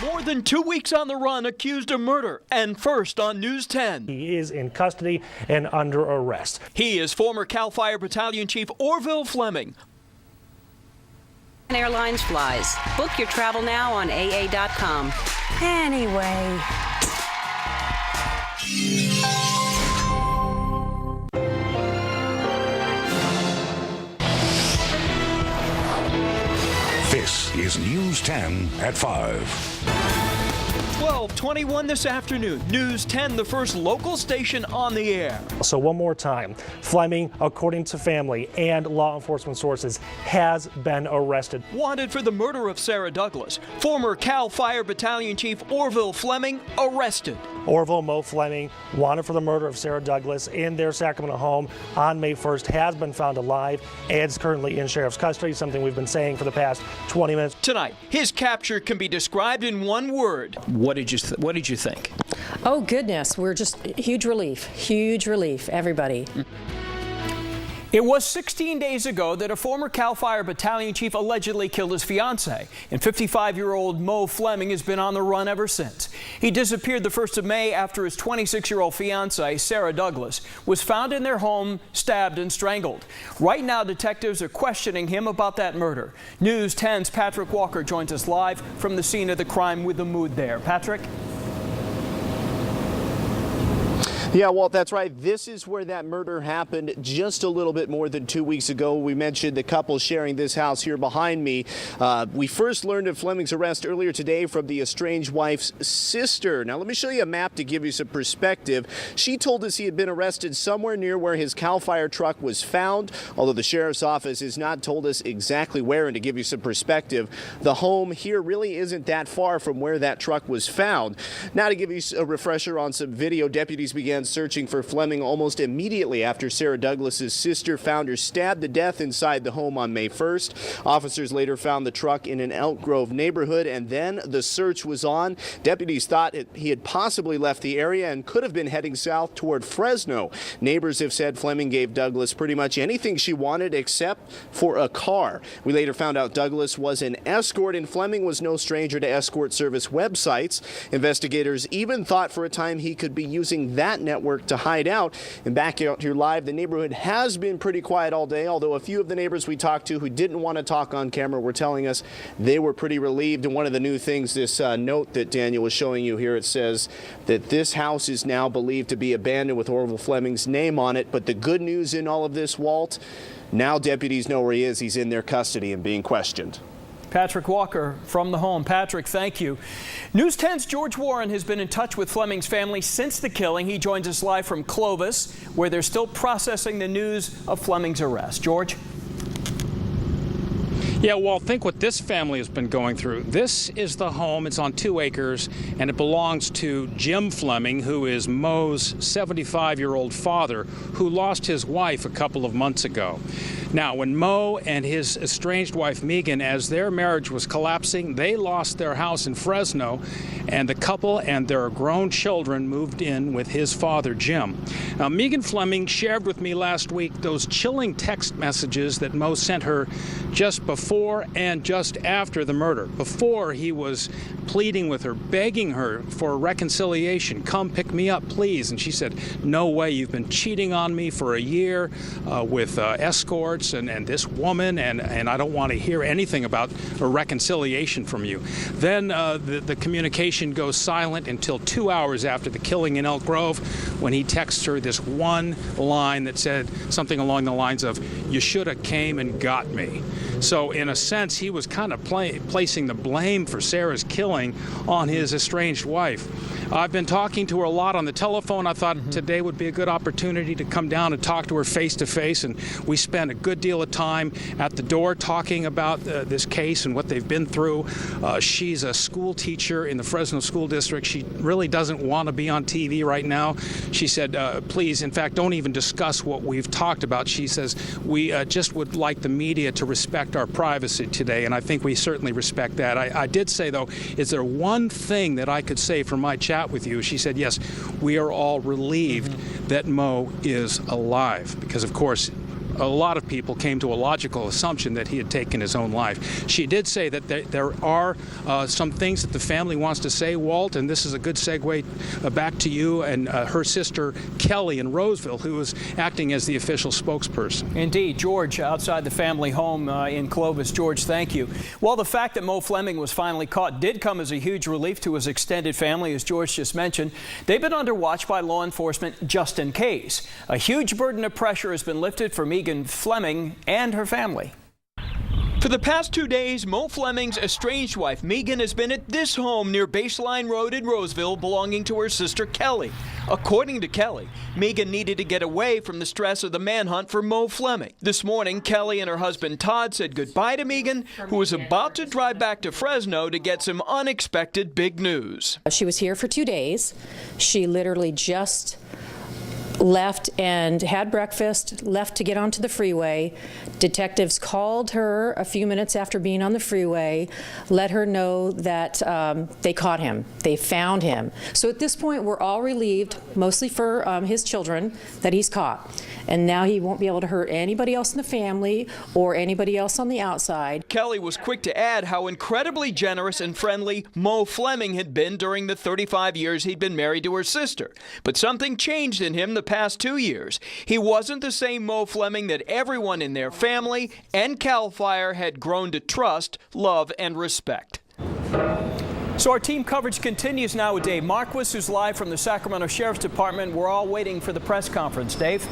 More than 2 weeks on the run, accused of murder, and first on News 10. He is in custody and under arrest. He is former CAL FIRE Battalion Chief Orville Fleming. Airlines flies. Book your travel now on AA.com. Anyway. This is News 10 at 5. 12:21 this afternoon. News 10, the first local station on the air. So one more time, Fleming, according to family and law enforcement sources, has been arrested. Wanted for the murder of Sarah Douglas. Former CAL FIRE Battalion Chief Orville Fleming arrested. Orville Mo Fleming, wanted for the murder of Sarah Douglas in their Sacramento home on May 1st, has been found alive and is currently in sheriff's custody, something we've been saying for the past 20 minutes. Tonight, his capture can be described in one word. What did you think? Oh, goodness. We're just huge relief, everybody. It was 16 days ago that a former CAL FIRE Battalion Chief allegedly killed his fiancée, and 55-year-old Mo Fleming has been on the run ever since. He disappeared the 1st of May after his 26-year-old fiancée, Sarah Douglas, was found in their home, stabbed and strangled. Right now, detectives are questioning him about that murder. News 10's Patrick Walker joins us live from the scene of the crime with the mood there. Patrick? Yeah, Walt, that's right. This is where that murder happened just a little bit more than 2 weeks ago. We mentioned the couple sharing this house here behind me. We first learned of Fleming's arrest earlier today from the estranged wife's sister. Now, let me show you a map to give you some perspective. She told us he had been arrested somewhere near where his CAL FIRE truck was found, although the sheriff's office has not told us exactly where. And to give you some perspective, the home here really isn't that far from where that truck was found. Now, to give you a refresher on some video, deputies began searching for Fleming almost immediately after Sarah Douglas's sister found her stabbed to death inside the home on May 1st. Officers later found the truck in an Elk Grove neighborhood, and then the search was on. Deputies thought he had possibly left the area and could have been heading south toward Fresno. Neighbors have said Fleming gave Douglas pretty much anything she wanted except for a car. We later found out Douglas was an escort, and Fleming was no stranger to escort service websites. Investigators even thought for a time he could be using that network to hide out. And back out here live, the neighborhood has been pretty quiet all day, although a few of the neighbors we talked to who didn't want to talk on camera were telling us they were pretty relieved. And one of the new things, this note that Daniel was showing you here, it says that this house is now believed to be abandoned with Orville Fleming's name on it. But the good news in all of this, Walt, now deputies know where he is. He's in their custody and being questioned. Patrick Walker from the home. Patrick, thank you. News 10's George Warren has been in touch with Fleming's family since the killing. He joins us live from Clovis, where they're still processing the news of Fleming's arrest. George? Yeah, well, think what this family has been going through. This is the home. It's on 2 acres, and it belongs to Jim Fleming, who is Mo's 75-year-old father, who lost his wife a couple of months ago. Now, when Mo and his estranged wife, Megan, as their marriage was collapsing, they lost their house in Fresno, and the couple and their grown children moved in with his father, Jim. Now, Megan Fleming shared with me last week those chilling text messages that Mo sent her just before and just after the murder. Before, he was pleading with her, begging her for reconciliation. Come pick me up, please. And she said, no way, you've been cheating on me for a year with escorts and this woman, and I don't want to hear anything about a reconciliation from you. Then the communication goes silent until 2 hours after the killing in Elk Grove, when he texts her this one line that said something along the lines of, you should have came and got me. So in a sense, he was kind of placing the blame for Sarah's killing on his estranged wife. I've been talking to her a lot on the telephone. I thought today would be a good opportunity to come down and talk to her face to face, and we spent a good deal of time at the door talking about this case and what they've been through. She's a school teacher in the Fresno School District. She really doesn't want to be on TV right now. She said, please, in fact, don't even discuss what we've talked about. She says, we just would like the media to respect our privacy today, and I think we certainly respect that. I did say, though, is there one thing that I could say from my chat with you? She said, yes, we are all relieved that Mo is alive, because, of course, a lot of people came to a logical assumption that he had taken his own life. She did say that there are some things that the family wants to say, Walt, and this is a good segue back to you and her sister Kelly in Roseville, who is acting as the official spokesperson. Indeed. George, outside the family home in Clovis. George, thank you. Well, the fact that Mo Fleming was finally caught did come as a huge relief to his extended family, as George just mentioned. They've been under watch by law enforcement just in case. A huge burden of pressure has been lifted for Megan Fleming and her family. For the past 2 days, Mo Fleming's estranged wife, Megan, has been at this home near Baseline Road in Roseville, belonging to her sister, Kelly. According to Kelly, Megan needed to get away from the stress of the manhunt for Mo Fleming. This morning, Kelly and her husband, Todd, said goodbye to Megan, who was about to drive back to Fresno to get some unexpected big news. She was here for 2 days. She literally just left and had breakfast, left to get onto the freeway. Detectives called her a few minutes after being on the freeway, let her know that they caught him. They found him. So at this point, we're all relieved, mostly for his children, that he's caught. And now he won't be able to hurt anybody else in the family or anybody else on the outside. Kelly was quick to add how incredibly generous and friendly Mo Fleming had been during the 35 years he'd been married to her sister. But something changed in him the past 2 years. He wasn't the same Mo Fleming that everyone in their family and CAL FIRE had grown to trust, love, and respect. So our team coverage continues now with Dave Marquis, who's live from the Sacramento Sheriff's Department. We're all waiting for the press conference. Dave?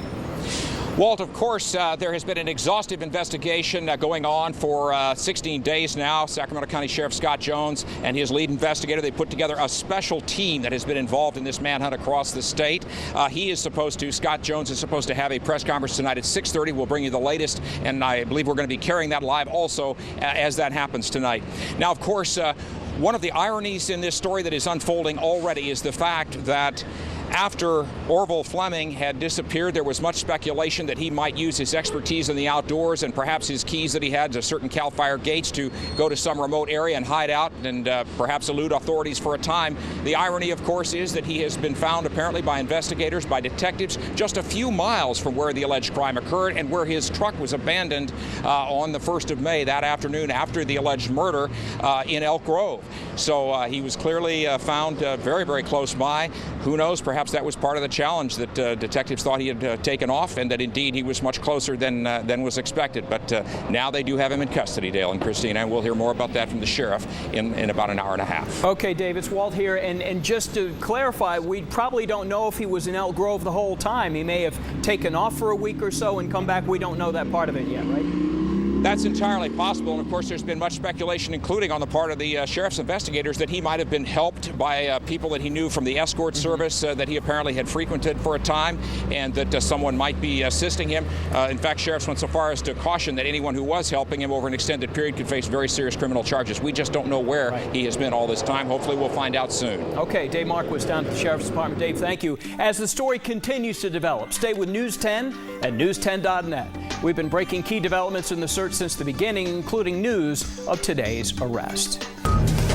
Walt, of course, there has been an exhaustive investigation going on for 16 days now. Sacramento County Sheriff Scott Jones and his lead investigator, they put together a special team that has been involved in this manhunt across the state. Scott Jones is supposed to have a press conference tonight at 6:30. We'll bring you the latest, and I believe we're going to be carrying that live also as that happens tonight. Now, of course, one of the ironies in this story that is unfolding already is the fact that after Orville Fleming had disappeared, there was much speculation that he might use his expertise in the outdoors and perhaps his keys that he had to certain CAL FIRE gates to go to some remote area and hide out and perhaps elude authorities for a time. The irony, of course, is that he has been found apparently by investigators, by detectives, just a few miles from where the alleged crime occurred and where his truck was abandoned on the 1st of May, that afternoon after the alleged murder in Elk Grove. So he was clearly found very, very close by. Who knows, perhaps that was part of the challenge that detectives thought he had taken off, and that indeed he was much closer than was expected. But now they do have him in custody, Dale and Christina, and we'll hear more about that from the sheriff in about an hour and a half. Okay, Dave, it's Walt here, and just to clarify, we probably don't know if he was in Elk Grove the whole time. He may have taken off for a week or so and come back. We don't know that part of it yet, right? That's entirely possible, and of course there's been much speculation, including on the part of the sheriff's investigators, that he might have been helped by people that he knew from the escort service that he apparently had frequented for a time, and that someone might be assisting him. In fact, sheriffs went so far as to caution that anyone who was helping him over an extended period could face very serious criminal charges. We just don't know where he has been all this time. Hopefully we'll find out soon. Okay, Dave Marquis down at the Sheriff's Department. Dave, thank you. As the story continues to develop, stay with News 10 at news10.net. We've been breaking key developments in the search since the beginning, including news of today's arrest.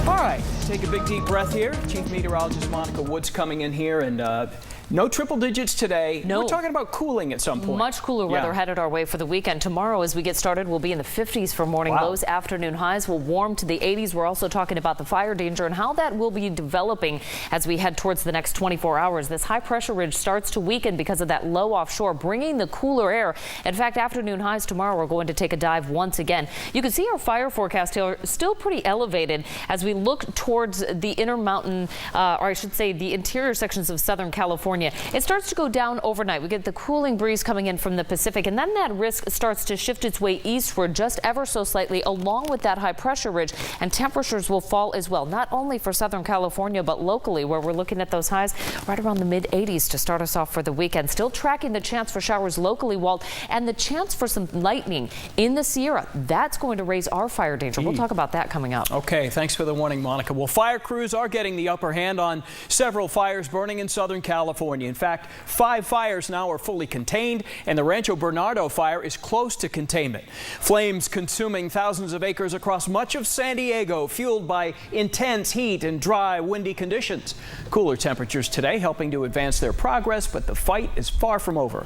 All right, take a big deep breath here. Chief Meteorologist Monica Woods coming in here, and no triple digits today. No. We're talking about cooling at some point. Much cooler weather headed our way for the weekend. Tomorrow, as we get started, we'll be in the 50s for morning lows. Afternoon highs will warm to the 80s. We're also talking about the fire danger and how that will be developing as we head towards the next 24 hours. This high pressure ridge starts to weaken because of that low offshore, bringing the cooler air. In fact, afternoon highs tomorrow are going to take a dive once again. You can see our fire forecast here still pretty elevated as we look towards the intermountain, or I should say the interior sections of Southern California. It starts to go down overnight. We get the cooling breeze coming in from the Pacific, and then that risk starts to shift its way eastward just ever so slightly along with that high pressure ridge, and temperatures will fall as well, not only for Southern California but locally, where we're looking at those highs right around the mid 80s to start us off for the weekend. Still tracking the chance for showers locally, Walt, and the chance for some lightning in the Sierra. That's going to raise our fire danger. We'll talk about that coming up. Okay, thanks for the warning, Monica. Well, fire crews are getting the upper hand on several fires burning in Southern California. In fact, 5 fires now are fully contained, and the Rancho Bernardo fire is close to containment. Flames consuming thousands of acres across much of San Diego, fueled by intense heat and dry, windy conditions. Cooler temperatures today helping to advance their progress, but the fight is far from over.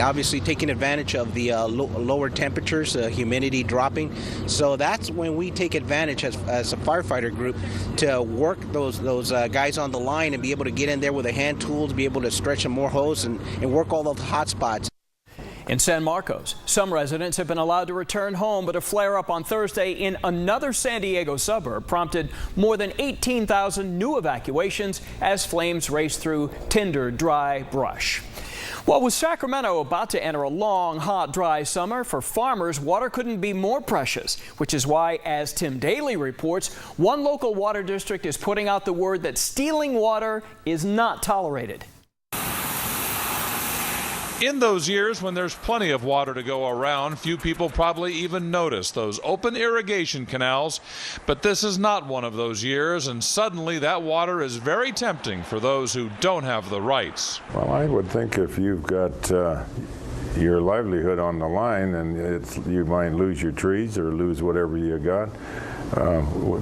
Obviously taking advantage of the lower temperatures, humidity dropping. So that's when we take advantage as a firefighter group to work those guys on the line and be able to get in there with a hand tool to be able to stretch some more hose and work all those hot spots. In San Marcos, some residents have been allowed to return home, but a flare-up on Thursday in another San Diego suburb prompted more than 18,000 new evacuations as flames raced through tinder, dry brush. Well, with Sacramento about to enter a long, hot, dry summer, for farmers, water couldn't be more precious, which is why, as Tim Daly reports, one local water district is putting out the word that stealing water is not tolerated. In those years when there's plenty of water to go around, few people probably even notice those open irrigation canals. But this is not one of those years, and suddenly that water is very tempting for those who don't have the rights. Well, I would think if you've got your livelihood on the line and you might lose your trees or lose whatever you got,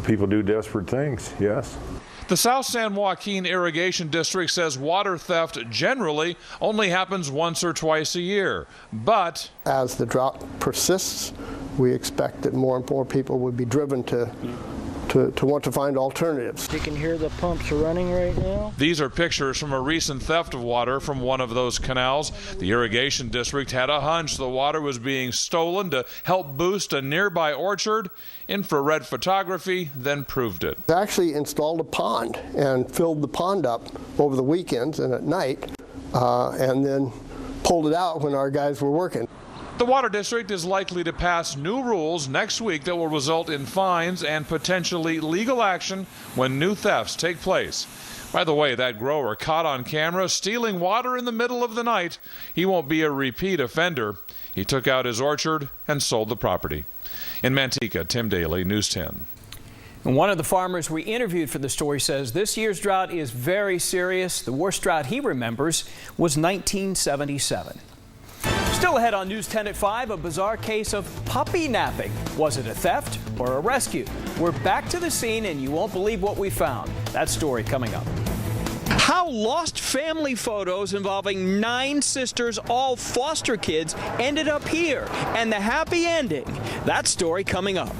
people do desperate things, yes. The South San Joaquin Irrigation District says water theft generally only happens once or twice a year, but as the drought persists, we expect that more and more people would be driven to want to find alternatives. You can hear the pumps running right now. These are pictures from a recent theft of water from one of those canals. The irrigation district had a hunch the water was being stolen to help boost a nearby orchard. Infrared photography then proved it. They actually installed a pond and filled the pond up over the weekends and at night, and then pulled it out when our guys were working. The water district is likely to pass new rules next week that will result in fines and potentially legal action when new thefts take place. By the way, that grower caught on camera stealing water in the middle of the night, he won't be a repeat offender. He took out his orchard and sold the property. In Manteca, Tim Daly, News 10. And one of the farmers we interviewed for the story says this year's drought is very serious. The worst drought he remembers was 1977. Still ahead on News 10 at 5, a bizarre case of puppy napping. Was it a theft or a rescue? We're back to the scene and you won't believe what we found. That story coming up. How lost family photos involving 9 sisters, all foster kids, ended up here and the happy ending. That story coming up.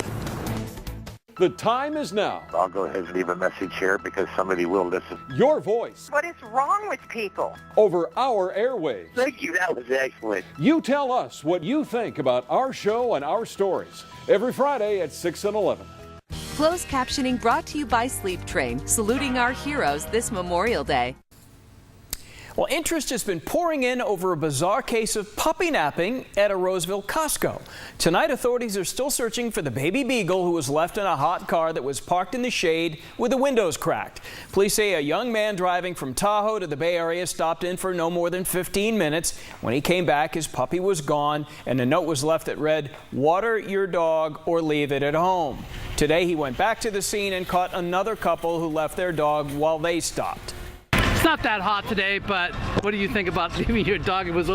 The time is now. I'll go ahead and leave a message here because somebody will listen. Your voice. What is wrong with people? Over our airwaves. Thank you. That was excellent. You tell us what you think about our show and our stories. Every Friday at 6 and 11. Closed captioning brought to you by Sleep Train, saluting our heroes this Memorial Day. Well, interest has been pouring in over a bizarre case of puppy napping at a Roseville Costco. Tonight, authorities are still searching for the baby beagle who was left in a hot car that was parked in the shade with the windows cracked. Police say a young man driving from Tahoe to the Bay Area stopped in for no more than 15 minutes. When he came back, his puppy was gone, and a note was left that read, "Water your dog or leave it at home." Today, he went back to the scene and caught another couple who left their dog while they stopped. It's not that hot today, but what do you think about leaving your dog? It was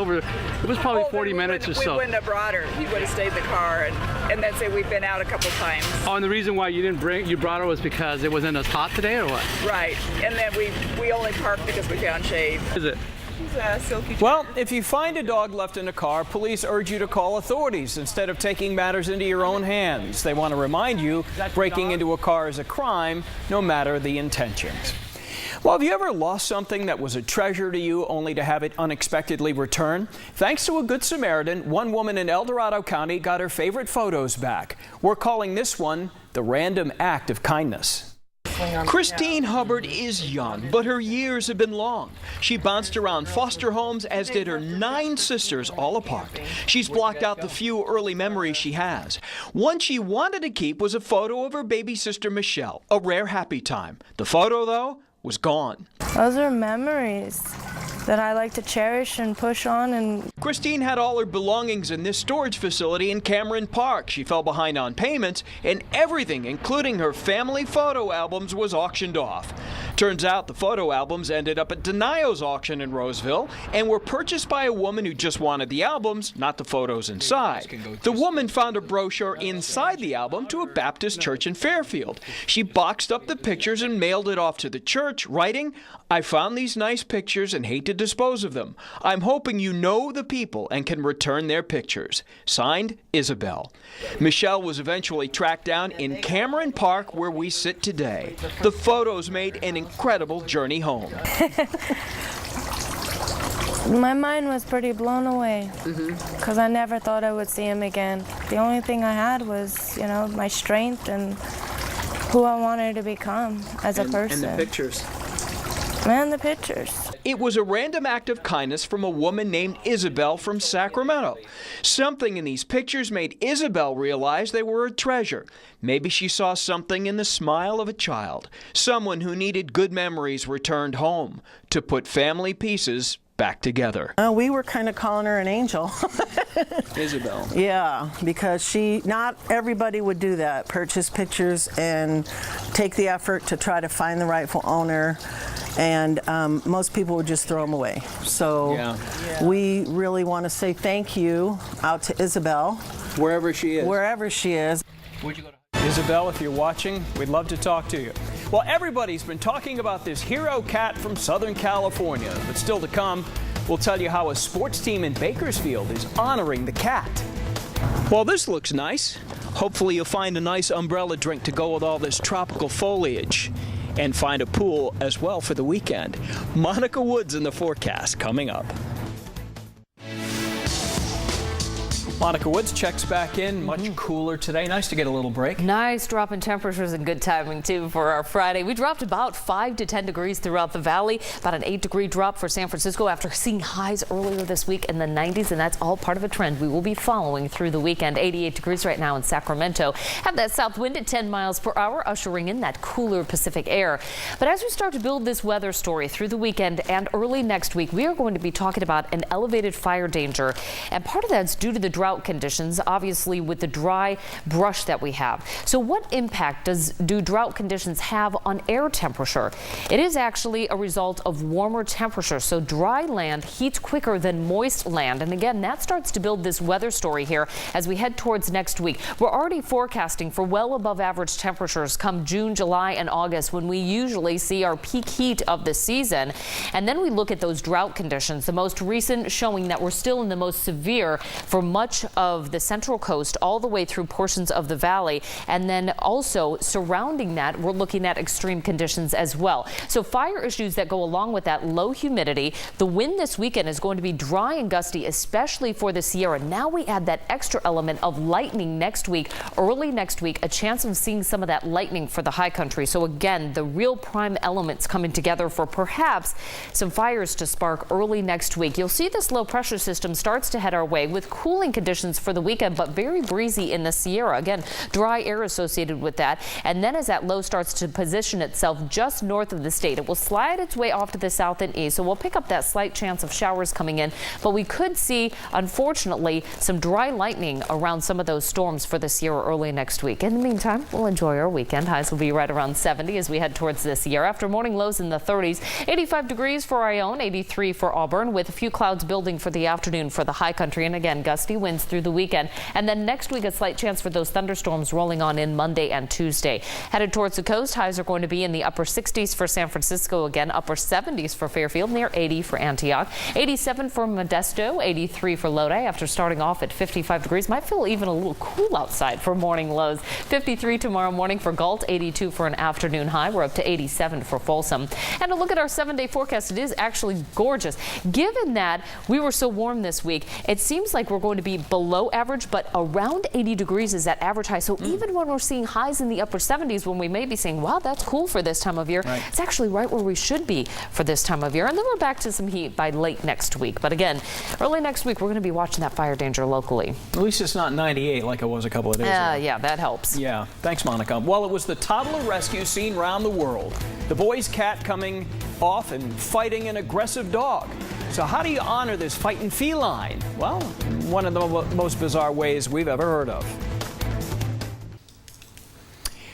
probably 40 minutes or so. We wouldn't have brought her. He would have stayed in the car, and that's it. We've been out a couple times. Oh, and the reason why you brought her was because it wasn't as hot today, or what? Right, and then we only parked because we found shade. Is it? She's a silky. Well, if you find a dog left in a car, police urge you to call authorities instead of taking matters into your own hands. They want to remind you breaking into a car is a crime, no matter the intentions. Well, have you ever lost something that was a treasure to you only to have it unexpectedly returned? Thanks to a Good Samaritan, one woman in El Dorado County got her favorite photos back. We're calling this one the random act of kindness. Christine Hubbard is young, but her years have been long. She bounced around foster homes, as did her 9 sisters, all apart. She's blocked out the few early memories she has. One she wanted to keep was a photo of her baby sister Michelle, a rare happy time. The photo, though, was gone. Those are memories that I like to cherish and push on. And Christine had all her belongings in this storage facility in Cameron Park. She fell behind on payments, and everything, including her family photo albums, was auctioned off. Turns out the photo albums ended up at Denio's auction in Roseville and were purchased by a woman who just wanted the albums, not the photos inside. The woman found a brochure inside the album to a Baptist church in Fairfield. She boxed up the pictures and mailed it off to the church, writing, "I found these nice pictures and hate to dispose of them. I'm hoping you know the people and can return their pictures." Signed, Isabel. Michelle was eventually tracked down in Cameron Park, where we sit today. The photos made an incredible journey home. My mind was pretty blown away because I never thought I would see him again. The only thing I had was, you know, my strength and who I wanted to become as a person. And the pictures. And the pictures. It was a random act of kindness from a woman named Isabel from Sacramento. Something in these pictures made Isabel realize they were a treasure. Maybe she saw something in the smile of a child, someone who needed good memories returned home to put family pieces back together. We were kind of calling her an angel. Isabel. Yeah, because not everybody would do that, purchase pictures and take the effort to try to find the rightful owner. And most people would just throw them away. So we really want to say thank you out to Isabel. Wherever she is. Wherever she is. Isabel, if you're watching, we'd love to talk to you. Well, everybody's been talking about this hero cat from Southern California, but still to come, we'll tell you how a sports team in Bakersfield is honoring the cat. Well, this looks nice. Hopefully you'll find a nice umbrella drink to go with all this tropical foliage. And find a pool as well for the weekend. Monica Woods in the forecast coming up. Monica Woods checks back in, much cooler today. Nice to get a little break. Nice drop in temperatures and good timing too for our Friday. We dropped about 5 to 10 degrees throughout the valley, about an 8-degree drop for San Francisco after seeing highs earlier this week in the 90s, and that's all part of a trend we will be following through the weekend. 88 degrees right now in Sacramento. Have that south wind at 10 miles per hour, ushering in that cooler Pacific air. But as we start to build this weather story through the weekend and early next week, we are going to be talking about an elevated fire danger, and part of that's due to the drought conditions, obviously with the dry brush that we have. So what impact do drought conditions have on air temperature? It is actually a result of warmer temperatures. So dry land heats quicker than moist land. And again, that starts to build this weather story here as we head towards next week. We're already forecasting for well above average temperatures come June, July, and August, when we usually see our peak heat of the season. And then we look at those drought conditions, the most recent showing that we're still in the most severe for much of the Central Coast all the way through portions of the valley. And then also surrounding that, we're looking at extreme conditions as well. So fire issues that go along with that, low humidity. The wind this weekend is going to be dry and gusty, especially for the Sierra. Now we add that extra element of lightning next week, early next week, a chance of seeing some of that lightning for the high country. So again, the real prime elements coming together for perhaps some fires to spark early next week. You'll see this low pressure system starts to head our way with cooling conditions for the weekend, but very breezy in the Sierra. Again, dry air associated with that. And then as that low starts to position itself just north of the state, it will slide its way off to the south and east. So we'll pick up that slight chance of showers coming in, but we could see, unfortunately, some dry lightning around some of those storms for the Sierra early next week. In the meantime, we'll enjoy our weekend. Highs will be right around 70 as we head towards the Sierra after morning lows in the 30s. 85 degrees for Ione, 83 for Auburn, with a few clouds building for the afternoon for the high country. And again, gusty winds through the weekend. And then next week, a slight chance for those thunderstorms rolling on in Monday and Tuesday. Headed towards the coast, highs are going to be in the upper 60s for San Francisco, again upper 70s for Fairfield, near 80 for Antioch, 87 for Modesto, 83 for Lodi. After starting off at 55 degrees, might feel even a little cool outside for morning lows. 53 tomorrow morning for Galt, 82 for an afternoon high. We're up to 87 for Folsom. And a look at our 7-day forecast, it is actually gorgeous. Given that we were so warm this week, it seems like we're going to be below average, but around 80 degrees is that average high. So even when we're seeing highs in the upper 70s, when we may be saying, wow, that's cool for this time of year, it's actually right where we should be for this time of year. And then we're back to some heat by late next week. But again, early next week, we're going to be watching that fire danger locally. At least it's not 98 like it was a couple of days ago. Yeah, that helps. Yeah. Thanks, Monica. Well, it was the toddler rescue seen around the world. The boy's cat coming off and fighting an aggressive dog. So how do you honor this fighting feline? Well, one of the most bizarre ways we've ever heard of.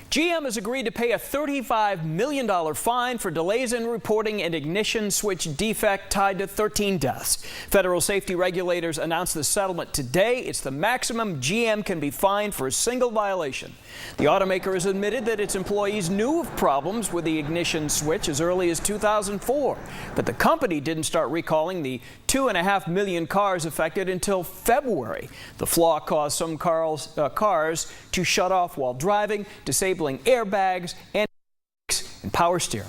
GM has agreed to pay a $35 million fine for delays in reporting an ignition switch defect tied to 13 deaths. Federal safety regulators announced the settlement today. It's the maximum GM can be fined for a single violation. The automaker has admitted that its employees knew of problems with the ignition switch as early as 2004, but the company didn't start recalling the 2.5 million cars affected until February. The flaw caused some cars to shut off while driving, disabling airbags and power steering.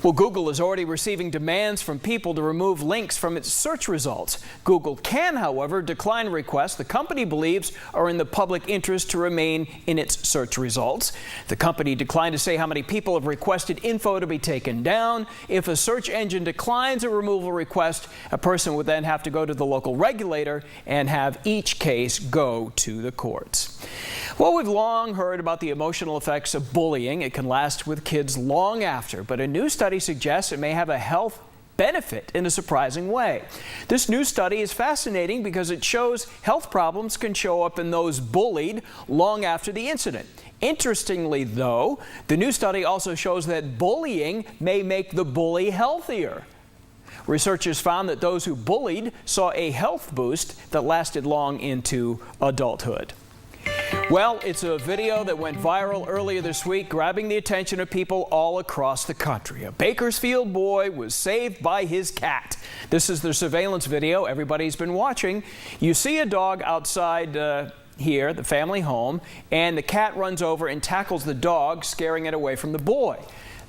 Well, Google is already receiving demands from people to remove links from its search results. Google can, however, decline requests the company believes are in the public interest to remain in its search results. The company declined to say how many people have requested info to be taken down. If a search engine declines a removal request, a person would then have to go to the local regulator and have each case go to the courts. Well, we've long heard about the emotional effects of bullying. It can last with kids long after, but a new study suggests it may have a health benefit in a surprising way. This new study is fascinating because it shows health problems can show up in those bullied long after the incident. Interestingly, though, the new study also shows that bullying may make the bully healthier. Researchers found that those who bullied saw a health boost that lasted long into adulthood. Well, it's a video that went viral earlier this week, grabbing the attention of people all across the country. A Bakersfield boy was saved by his cat. This is the surveillance video everybody's been watching. You see a dog outside here, the family home, and the cat runs over and tackles the dog, scaring it away from the boy.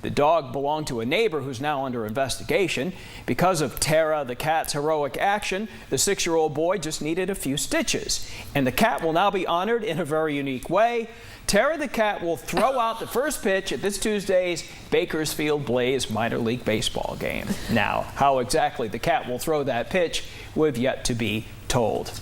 The dog belonged to a neighbor who's now under investigation. Because of Tara, the cat's heroic action, the 6-year-old boy just needed a few stitches. And the cat will now be honored in a very unique way. Tara the cat will throw out the first pitch at this Tuesday's Bakersfield Blaze minor league baseball game. Now, how exactly the cat will throw that pitch, we've yet to be told.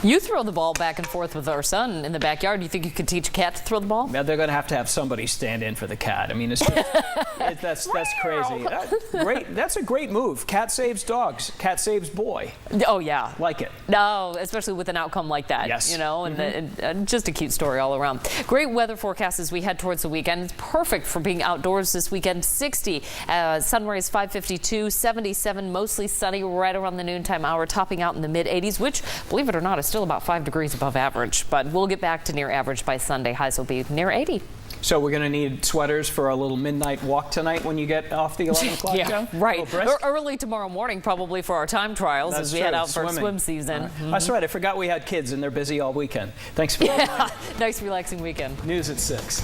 You throw the ball back and forth with our son in the backyard. Do you think you could teach a cat to throw the ball? Now, they're going to have somebody stand in for the cat. I mean, it's just, that's crazy. That's a great move. Cat saves dogs. Cat saves boy. Oh, yeah. Like it. No, especially with an outcome like that. Yes. You know, and just a cute story all around. Great weather forecast as we head towards the weekend. It's perfect for being outdoors this weekend. 60, sunrise 5:52, 77, mostly sunny right around the noontime hour, topping out in the mid-80s, which, believe it or not, is still about 5 degrees above average, but we'll get back to near average by Sunday. Highs will be near 80. So we're going to need sweaters for a little midnight walk tonight when you get off the 11 o'clock show? Right. Early tomorrow morning, probably, for our time trials as we head out for swim season. That's right. I forgot we had kids and they're busy all weekend. Thanks for that. Nice relaxing weekend. News at 6.